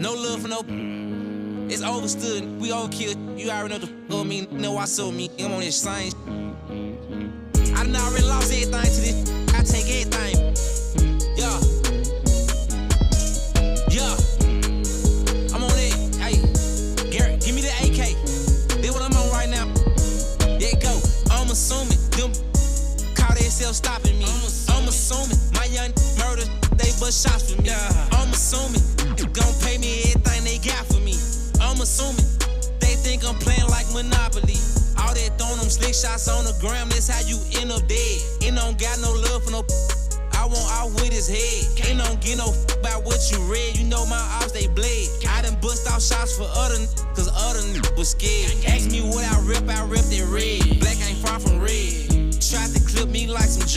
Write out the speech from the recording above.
No love for no. It's overstood. We overkill. You already know the go me. Know I saw me. I'm on this science. I done already lost everything to this. I take everything. Yeah. Yeah. I'm on it. Hey, Garrett, give me the AK. That's what I'm on right now. There it go. I'm assuming them call themselves stopping me. I'm assuming my young murder, they bust shots for me. I'm assuming you gon' pay me everything they got for me. I'm assuming they think I'm playing like Monopoly. All that throwing them slick shots on the gram, that's how you end up dead. And don't got no love for no. I want out with his head. Ain't don't get no about what you read. You know my ops, they bled. I done bust out shots for other cause other was scared. Ask me what I rip that red. Black ain't far from red. Tried to clip me like some